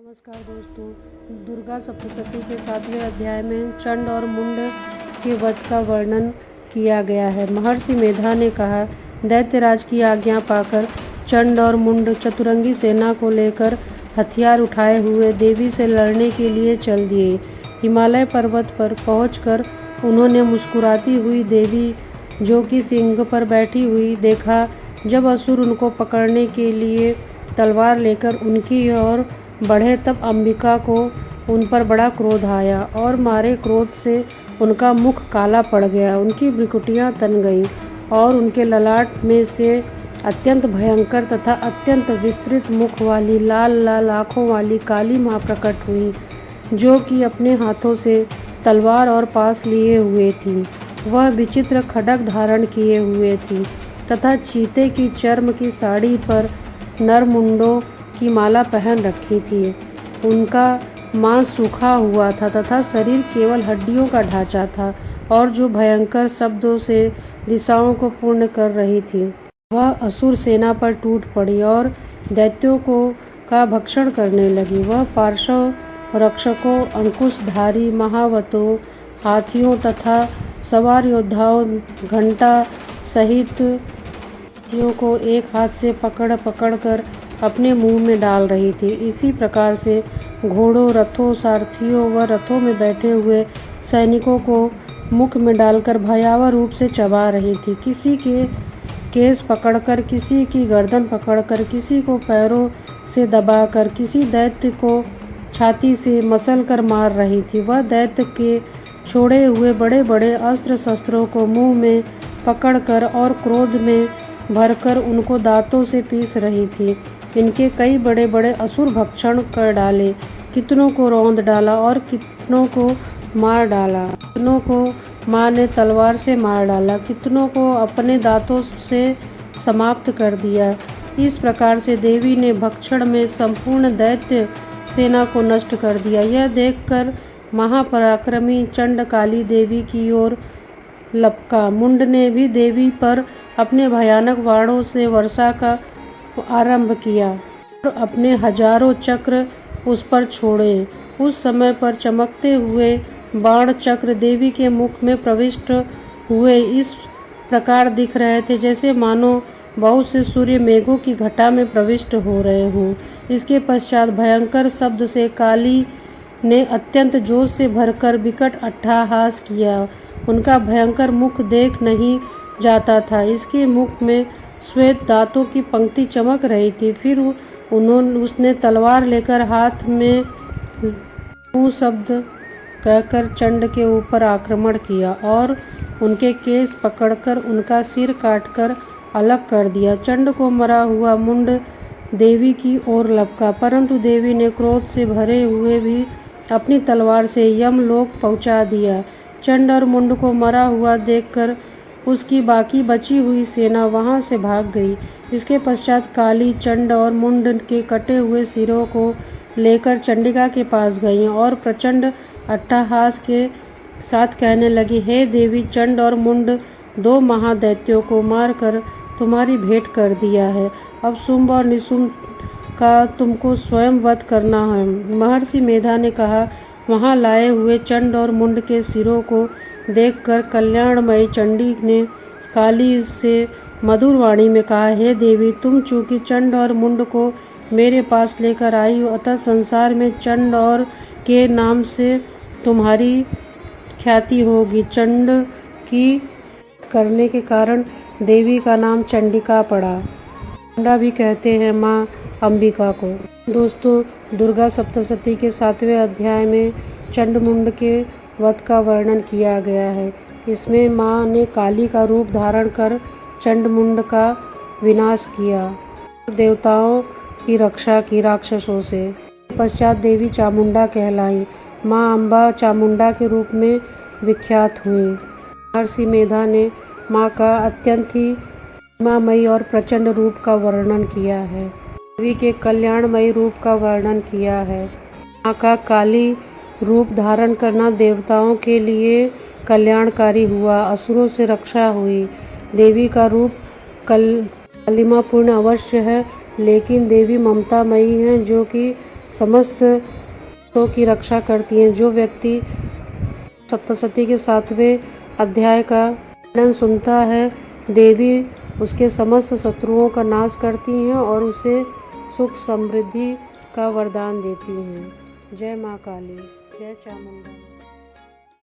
नमस्कार दोस्तों, दुर्गा सप्तशती के 7वें अध्याय में चंड और मुंड के वध का वर्णन किया गया है। महर्षि मेधा ने कहा, दैत्यराज की आज्ञा पाकर चंड और मुंड चतुरंगी सेना को लेकर हथियार उठाए हुए देवी से लड़ने के लिए चल दिए। हिमालय पर्वत पर पहुंचकर उन्होंने मुस्कुराती हुई देवी जो कि सिंह पर बैठी हुई देखा। जब असुर उनको पकड़ने के लिए तलवार लेकर उनकी ओर बढ़े तब अंबिका को उन पर बड़ा क्रोध आया और मारे क्रोध से उनका मुख काला पड़ गया, उनकी भ्रुकुटियाँ तन गईं और उनके ललाट में से अत्यंत भयंकर तथा अत्यंत विस्तृत मुख वाली लाल लाल आँखों वाली काली माँ प्रकट हुई, जो कि अपने हाथों से तलवार और पास लिए हुए थी। वह विचित्र खड्ग धारण किए हुए थी तथा चीते की चर्म की साड़ी पर नरमुंडों की माला पहन रखी थी। उनका मांस सूखा हुआ था तथा शरीर केवल हड्डियों का ढांचा था और जो भयंकर शब्दों से दिशाओं को पूर्ण कर रही थी। वह असुर सेना पर टूट पड़ी और दैत्यों का भक्षण करने लगी। वह पार्श्व रक्षकों, अंकुशधारी महावतों, हाथियों तथा सवार योद्धाओं, घंटा सहित को एक हाथ से पकड़ कर अपने मुंह में डाल रही थी। इसी प्रकार से घोड़ों, रथों, सारथियों व रथों में बैठे हुए सैनिकों को मुख में डालकर भयावह रूप से चबा रही थी। किसी के केस पकड़कर, किसी की गर्दन पकड़कर, किसी को पैरों से दबाकर, किसी दैत्य को छाती से मसल कर मार रही थी। वह दैत्य के छोड़े हुए बड़े बड़े अस्त्र शस्त्रों को मुंह में पकड़कर और क्रोध में भरकर उनको दांतों से पीस रही थी। इनके कई बड़े बड़े असुर भक्षण कर डाले, कितनों को रौंद डाला और कितनों को मार डाला। कितनों को माँ ने तलवार से मार डाला, कितनों को अपने दांतों से समाप्त कर दिया। इस प्रकार से देवी ने भक्षण में संपूर्ण दैत्य सेना को नष्ट कर दिया। यह देखकर महापराक्रमी चंड काली देवी की ओर लपका। मुंड ने भी देवी पर अपने भयानक बाणों से वर्षा का आरंभ किया और अपने हजारों चक्र उस पर छोड़े। उस समय पर चमकते हुए बाण चक्र देवी के मुख में प्रविष्ट हुए इस प्रकार दिख रहे थे जैसे मानो बहुत से सूर्य मेघों की घटा में प्रविष्ट हो रहे हों। इसके पश्चात भयंकर शब्द से काली ने अत्यंत जोश से भरकर विकट अट्टहास किया। उनका भयंकर मुख देख नहीं जाता था। इसके मुख में श्वेत दांतों की पंक्ति चमक रही थी। फिर उसने तलवार लेकर हाथ में शब्द कहकर चंड के ऊपर आक्रमण किया और उनके केस पकड़कर उनका सिर काटकर अलग कर दिया। चंड को मरा हुआ मुंड देवी की ओर लपका, परंतु देवी ने क्रोध से भरे हुए भी अपनी तलवार से यमलोक पहुंचा दिया। चंड और मुंड को मरा हुआ देखकर उसकी बाकी बची हुई सेना वहां से भाग गई। इसके पश्चात काली चंड और मुंड के कटे हुए सिरों को लेकर चंडिका के पास गईं और प्रचंड अट्टहास के साथ कहने लगी, हे देवी, चंड और मुंड दो महादैत्यों को मारकर तुम्हारी भेंट कर दिया है। अब शुंभ और निशुंभ का तुमको स्वयं वध करना है। महर्षि मेधा ने कहा, वहां लाए हुए चंड और मुंड के सिरों को देखकर कल्याणमयी चंडी ने काली से मधुर वाणी में कहा, हे देवी, तुम चूंकि चंड और मुंड को मेरे पास लेकर आई हो, अतः संसार में चंड और के नाम से तुम्हारी ख्याति होगी। चंड की करने के कारण देवी का नाम चंडिका पड़ा। चंडा भी कहते हैं माँ अंबिका को। दोस्तों, दुर्गा सप्तशती के 7वें अध्याय में चंड मुंड के वध का वर्णन किया गया है। इसमें माँ ने काली का रूप धारण कर चंड मुंड का विनाश किया, देवताओं की रक्षा की राक्षसों से। पश्चात देवी चामुंडा कहलाई। माँ अम्बा चामुंडा के रूप में विख्यात हुई। महर्षि मेधा ने माँ का अत्यंत ही महिमामयी और प्रचंड रूप का वर्णन किया है। देवी के कल्याणमयी रूप का वर्णन किया है। माँ का काली रूप धारण करना देवताओं के लिए कल्याणकारी हुआ, असुरों से रक्षा हुई। देवी का रूप कालिमापूर्ण अवश्य है, लेकिन देवी ममतामयी हैं, जो कि समस्त तो की रक्षा करती हैं। जो व्यक्ति सप्तशती के 7वें अध्याय का वर्णन सुनता है, देवी उसके समस्त शत्रुओं का नाश करती हैं और उसे सुख समृद्धि का वरदान देती हैं। जय माँ काली, जय चामुंडा।